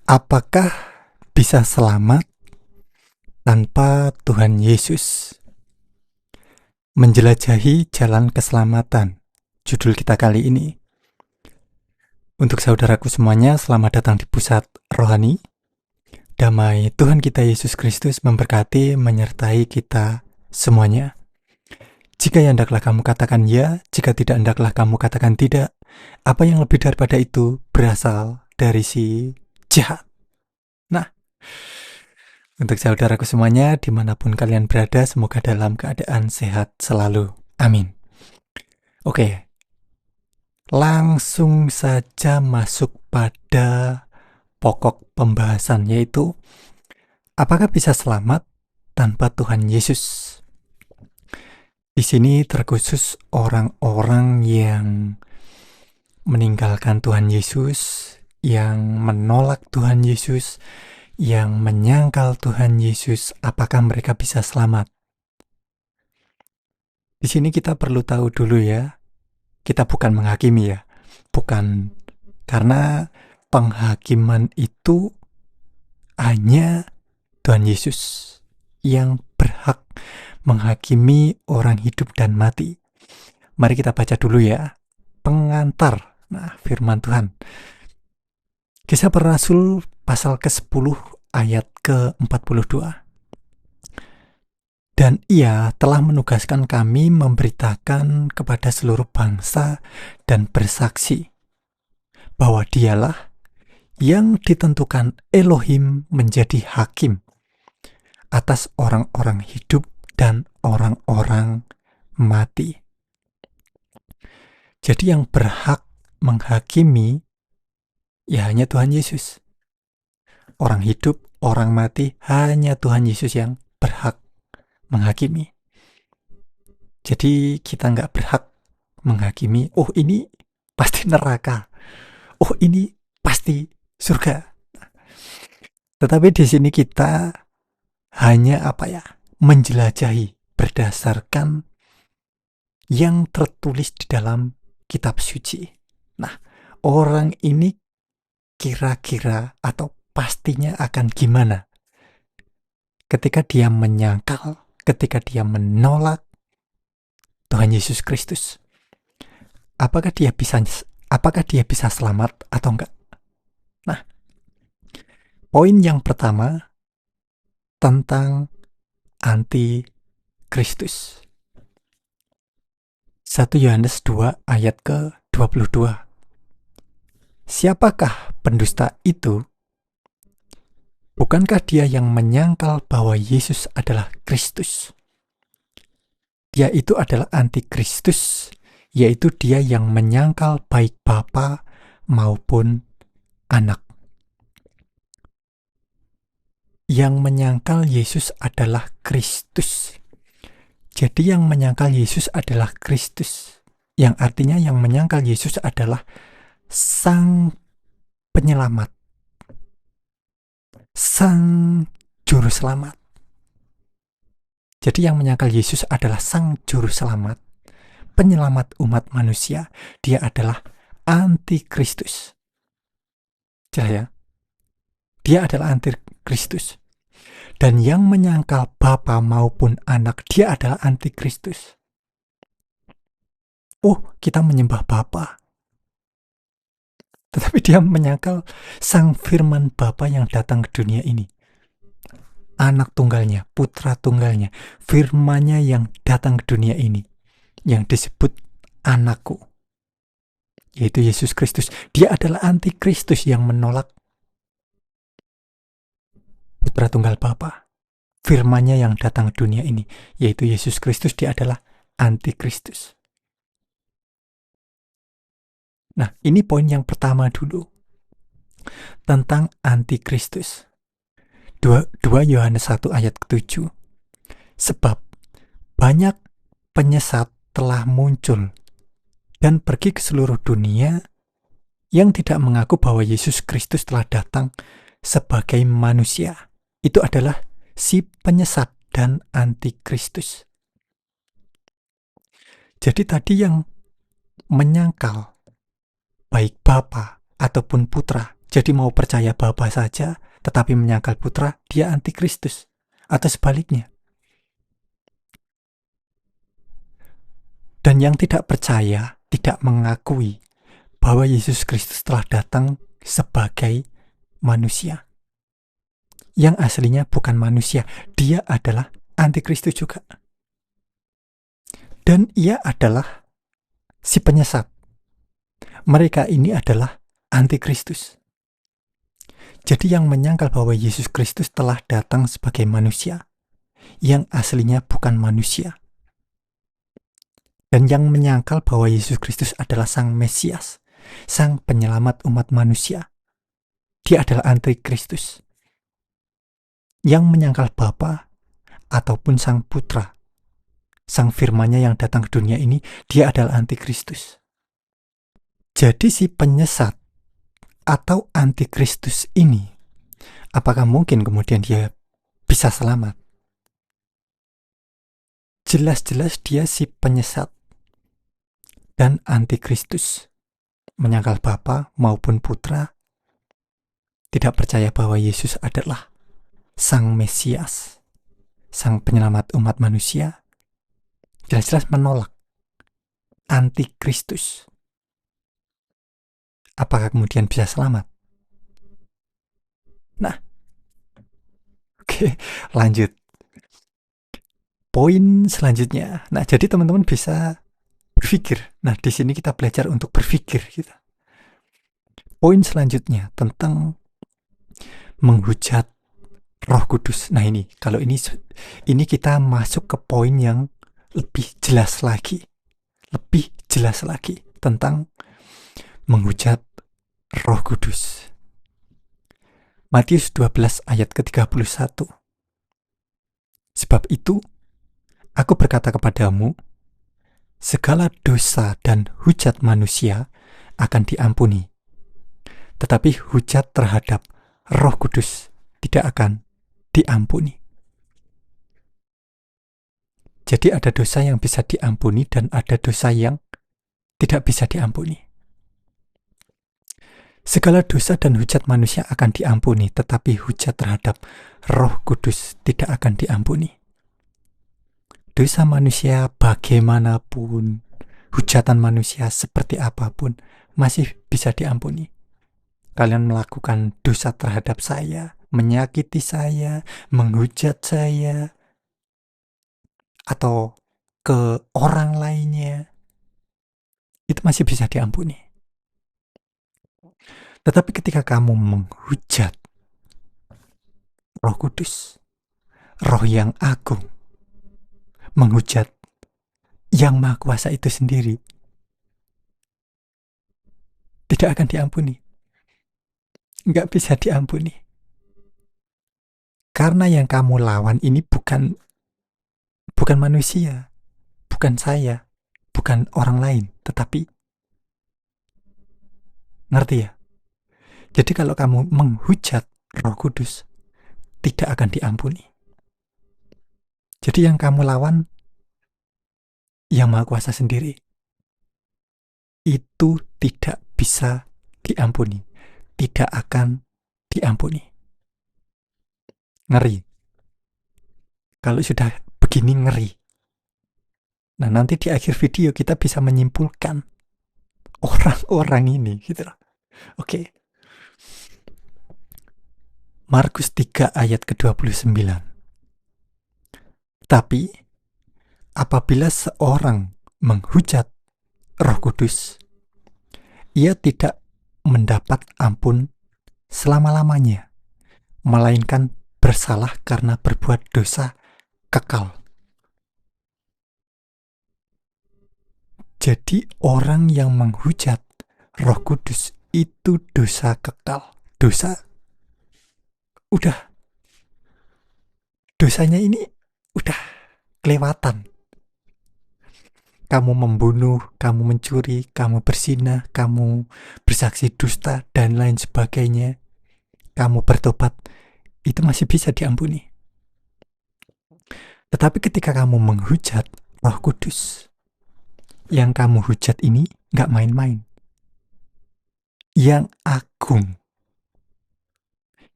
Apakah bisa selamat tanpa Tuhan Yesus? Menjelajahi jalan keselamatan. Judul kita kali ini. Untuk saudaraku semuanya, selamat datang di Pusat Rohani. Damai Tuhan kita Yesus Kristus memberkati, menyertai kita semuanya. Jika ya hendaklah kamu katakan ya, jika tidak hendaklah kamu katakan tidak. Apa yang lebih daripada itu berasal dari si jahat. Nah, untuk saudaraku semuanya, dimanapun kalian berada, semoga dalam keadaan sehat selalu. Amin. Oke, langsung saja masuk pada pokok pembahasan, yaitu apakah bisa selamat tanpa Tuhan Yesus? Di sini terkhusus orang-orang yang meninggalkan Tuhan Yesus, yang menolak Tuhan Yesus, yang menyangkal Tuhan Yesus, apakah mereka bisa selamat? Di sini kita perlu tahu dulu ya, kita bukan menghakimi ya, bukan, karena penghakiman itu hanya Tuhan Yesus yang berhak menghakimi orang hidup dan mati. Mari kita baca dulu ya, pengantar, firman Tuhan. Kisah Para Rasul pasal ke-10 ayat ke-42. Dan ia telah menugaskan kami memberitakan kepada seluruh bangsa dan bersaksi bahwa dialah yang ditentukan Elohim menjadi hakim atas orang-orang hidup dan orang-orang mati. Jadi yang berhak menghakimi ya hanya Tuhan Yesus. Orang hidup, orang mati, hanya Tuhan Yesus yang berhak menghakimi. Jadi kita nggak berhak menghakimi, oh ini pasti neraka, oh ini pasti surga. Tetapi di sini kita hanya menjelajahi berdasarkan yang tertulis di dalam kitab suci. Nah, orang ini kira-kira atau pastinya akan gimana ketika dia menyangkal, ketika dia menolak Tuhan Yesus Kristus? Apakah dia bisa selamat atau enggak? Nah, poin yang pertama tentang anti-Kristus. 1 Yohanes 2 ayat ke-22. Siapakah pendusta itu? Bukankah dia yang menyangkal bahwa Yesus adalah Kristus? Dia itu adalah anti-Kristus, yaitu dia yang menyangkal baik Bapa maupun Anak. Yang menyangkal Yesus adalah Kristus. Jadi yang menyangkal Yesus adalah Kristus. Yang artinya yang menyangkal Yesus adalah Sang Penyelamat, Sang Juru Selamat. Jadi yang menyangkal Yesus adalah Sang Juru Selamat, penyelamat umat manusia. Dia adalah anti-Kristus. Jelas ya? Dia adalah anti-Kristus. Dan yang menyangkal Bapa maupun Anak, dia adalah anti-Kristus. Oh, kita menyembah Bapa. Tetapi dia menyangkal Sang Firman Bapa yang datang ke dunia ini. Anak tunggalnya, putra tunggalnya, firman-Nya yang datang ke dunia ini, yang disebut anakku, yaitu Yesus Kristus. Dia adalah anti-Kristus yang menolak putra tunggal Bapa, firman-Nya yang datang ke dunia ini, yaitu Yesus Kristus. Dia adalah anti-Kristus. Nah, ini poin yang pertama dulu tentang anti-Kristus. 2 Yohanes 1 ayat ke-7. Sebab banyak penyesat telah muncul dan pergi ke seluruh dunia yang tidak mengaku bahwa Yesus Kristus telah datang sebagai manusia. Itu adalah si penyesat dan anti-Kristus. Jadi tadi yang menyangkal baik Bapa ataupun Putra, Jadi mau percaya Bapa saja, tetapi menyangkal Putra, dia antikristus. Atau sebaliknya. Dan yang tidak percaya, tidak mengakui bahwa Yesus Kristus telah datang sebagai manusia. Yang aslinya bukan manusia, dia adalah antikristus juga. Dan ia adalah si penyesat. Mereka ini adalah antikristus. Jadi yang menyangkal bahwa Yesus Kristus telah datang sebagai manusia, yang aslinya bukan manusia. Dan yang menyangkal bahwa Yesus Kristus adalah Sang Mesias, Sang Penyelamat umat manusia, dia adalah antikristus. Yang menyangkal Bapa ataupun Sang Putra, Sang Firman-Nya yang datang ke dunia ini, dia adalah antikristus. Jadi si penyesat atau antikristus ini, apakah mungkin kemudian dia bisa selamat? Jelas-jelas dia si penyesat dan antikristus, menyangkal Bapa maupun Putra, tidak percaya bahwa Yesus adalah Sang Mesias, Sang Penyelamat umat manusia, jelas-jelas menolak, antikristus. Apakah kemudian bisa selamat? Nah, oke, lanjut. Poin selanjutnya. Nah, jadi teman-teman bisa berpikir. Nah, di sini kita belajar untuk berpikir gitu. Poin selanjutnya tentang menghujat Roh Kudus. Nah, kalau ini kita masuk ke poin yang lebih jelas lagi. Lebih jelas lagi tentang menghujat Roh Kudus. Matius 12 ayat ke-31. Sebab itu, aku berkata kepadamu, segala dosa dan hujat manusia akan diampuni. Tetapi hujat terhadap Roh Kudus tidak akan diampuni. Jadi ada dosa yang bisa diampuni dan ada dosa yang tidak bisa diampuni. Segala dosa dan hujat manusia akan diampuni, tetapi hujat terhadap Roh Kudus tidak akan diampuni. Dosa manusia bagaimanapun, hujatan manusia seperti apapun, masih bisa diampuni. Kalian melakukan dosa terhadap saya, menyakiti saya, menghujat saya, atau ke orang lainnya, itu masih bisa diampuni. Tetapi ketika kamu menghujat Roh Kudus, Roh yang agung, menghujat yang Maha Kuasa itu sendiri, tidak akan diampuni. Nggak bisa diampuni. Karena yang kamu lawan ini bukan manusia, bukan saya, bukan orang lain, tetapi, ngerti ya? Jadi kalau kamu menghujat Roh Kudus, tidak akan diampuni. Jadi yang kamu lawan, yang Maha Kuasa sendiri, itu tidak bisa diampuni, tidak akan diampuni. Ngeri. Kalau sudah begini ngeri. Nah, nanti di akhir video kita bisa menyimpulkan orang-orang ini gitu loh. Oke. Markus 3 ayat ke-29. Tapi apabila seorang menghujat Roh Kudus, ia tidak mendapat ampun selama-lamanya, melainkan bersalah karena berbuat dosa kekal. Jadi orang yang menghujat Roh Kudus itu dosa kekal. Dosanya ini udah kelewatan. Kamu membunuh, kamu mencuri, kamu berzina, kamu bersaksi dusta, dan lain sebagainya. Kamu bertobat, itu masih bisa diampuni. Tetapi ketika kamu menghujat Roh Kudus, yang kamu hujat ini gak main-main. Yang agung,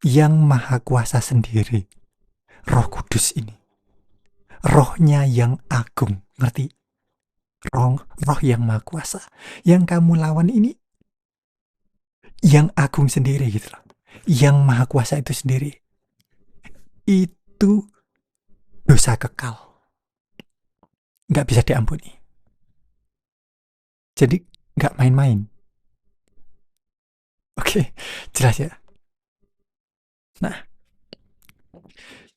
yang maha kuasa sendiri, Roh Kudus ini. Rohnya yang agung, ngerti? Roh yang maha kuasa. Yang kamu lawan ini yang agung sendiri gitu loh. Yang maha kuasa itu sendiri. Itu dosa kekal. Nggak bisa diampuni. Jadi nggak main-main. Oke, jelas ya. Nah,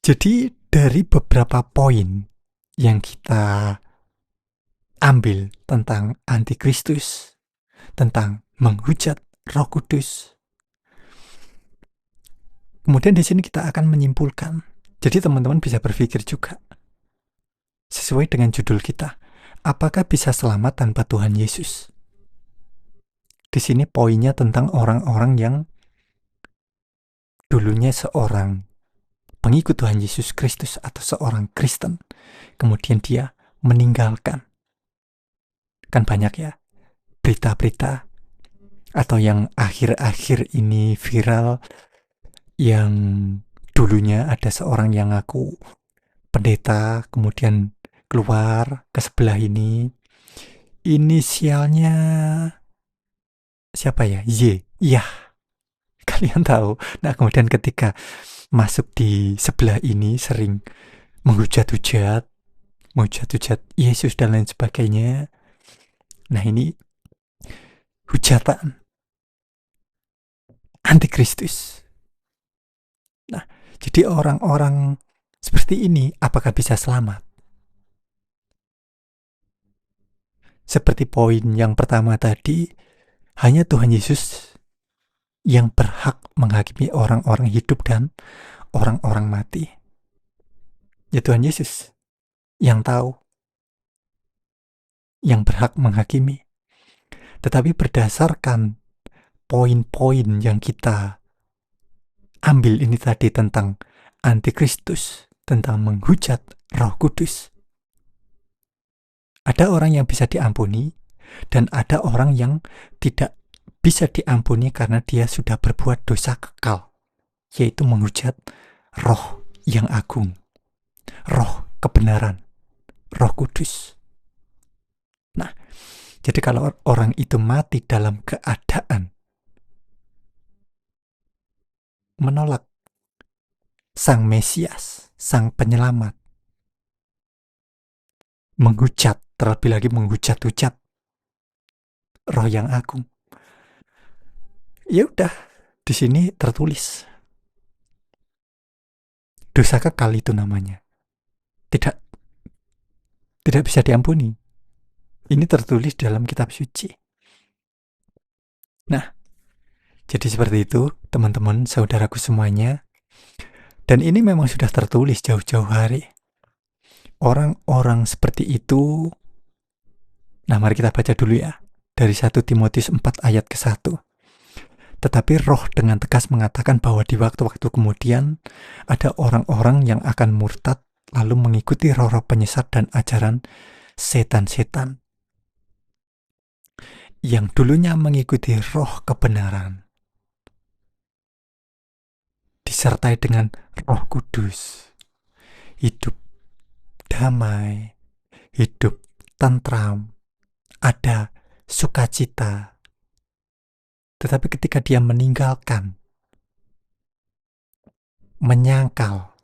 jadi dari beberapa poin yang kita ambil tentang antikristus, tentang menghujat Roh Kudus, kemudian di sini kita akan menyimpulkan. Jadi teman-teman bisa berpikir juga sesuai dengan judul kita, apakah bisa selamat tanpa Tuhan Yesus? Di sini poinnya tentang orang-orang yang dulunya seorang pengikut Tuhan Yesus Kristus atau seorang Kristen, kemudian dia meninggalkan. Kan banyak ya berita-berita atau yang akhir-akhir ini viral, yang dulunya ada seorang yang ngaku pendeta, kemudian keluar ke sebelah ini, inisialnya siapa ya? Y. Ya, kalian tahu. Nah, kemudian ketika masuk di sebelah ini sering menghujat-hujat Yesus dan lain sebagainya. Nah, ini hujatan antikristus. Nah, jadi orang-orang seperti ini apakah bisa selamat? Seperti poin yang pertama tadi, hanya Tuhan Yesus yang berhak menghakimi orang-orang hidup dan orang-orang mati. Ya Tuhan Yesus yang tahu, yang berhak menghakimi. Tetapi berdasarkan poin-poin yang kita ambil ini tadi tentang antikristus, tentang menghujat Roh Kudus, ada orang yang bisa diampuni dan ada orang yang tidak bisa diampuni karena dia sudah berbuat dosa kekal, yaitu menghujat Roh yang agung, Roh kebenaran, Roh Kudus. Nah, jadi kalau orang itu mati dalam keadaan menolak Sang Mesias, Sang Penyelamat, menghujat, terlebih lagi menghujat-hujat Roh yang agung, ya udah, di sini tertulis dosa kekal itu namanya. Tidak bisa diampuni. Ini tertulis dalam kitab suci. Nah, jadi seperti itu teman-teman, saudaraku semuanya. Dan ini memang sudah tertulis jauh-jauh hari. Orang-orang seperti itu, nah mari kita baca dulu ya. Dari 1 Timotius 4 ayat ke-1. Tetapi Roh dengan tegas mengatakan bahwa di waktu-waktu kemudian ada orang-orang yang akan murtad lalu mengikuti roh-roh penyesat dan ajaran setan-setan yang dulunya mengikuti roh kebenaran disertai dengan Roh Kudus, hidup damai, hidup tentram, ada sukacita. Tetapi ketika dia meninggalkan, menyangkal,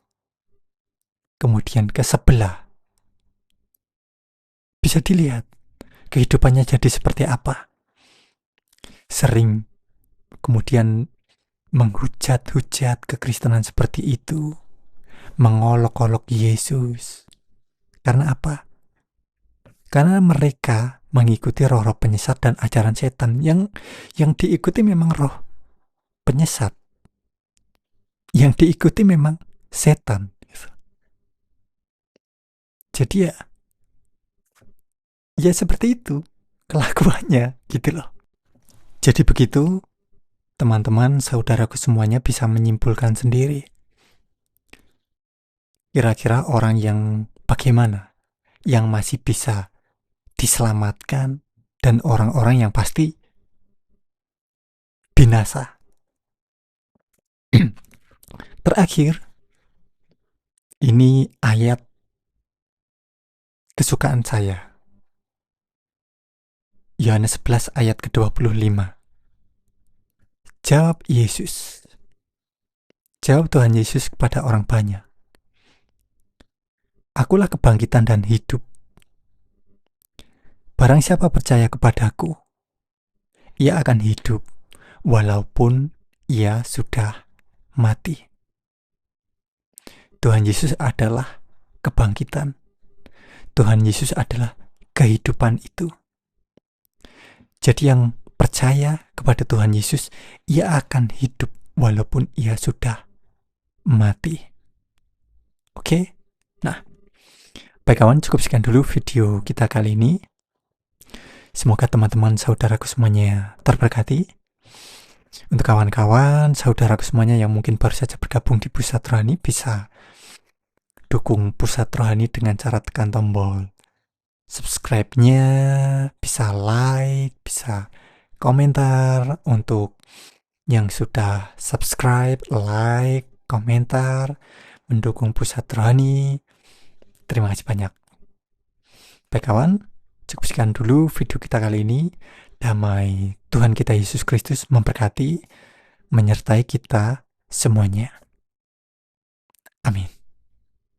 kemudian ke sebelah, bisa dilihat kehidupannya jadi seperti apa. Sering kemudian menghujat-hujat kekristenan seperti itu, mengolok-olok Yesus. Karena apa? Karena mereka mengikuti roh-roh penyesat dan ajaran setan. Yang diikuti memang roh penyesat, yang diikuti memang setan. Jadi ya seperti itu kelakuannya gitu loh. Jadi begitu teman-teman, saudaraku semuanya bisa menyimpulkan sendiri. Kira-kira orang yang bagaimana yang masih bisa diselamatkan dan orang-orang yang pasti binasa. Terakhir, ini ayat kesukaan saya. Yohanes 11 ayat ke-25. Jawab Yesus. Jawab Tuhan Yesus kepada orang banyak. Akulah kebangkitan dan hidup. Barang siapa percaya kepadaku, ia akan hidup walaupun ia sudah mati. Tuhan Yesus adalah kebangkitan. Tuhan Yesus adalah kehidupan itu. Jadi yang percaya kepada Tuhan Yesus, ia akan hidup walaupun ia sudah mati. Oke? Nah, baik kawan, cukup sekian dulu video kita kali ini. Semoga teman-teman saudaraku semuanya terberkati. Untuk kawan-kawan saudaraku semuanya yang mungkin baru saja bergabung di Pusat Rohani, bisa dukung Pusat Rohani dengan cara tekan tombol subscribe-nya, bisa like, bisa komentar. Untuk yang sudah subscribe, like, komentar, mendukung Pusat Rohani, terima kasih banyak. Baik kawan, cukup sekian dulu video kita kali ini. Damai Tuhan kita Yesus Kristus memberkati, menyertai kita semuanya. Amin.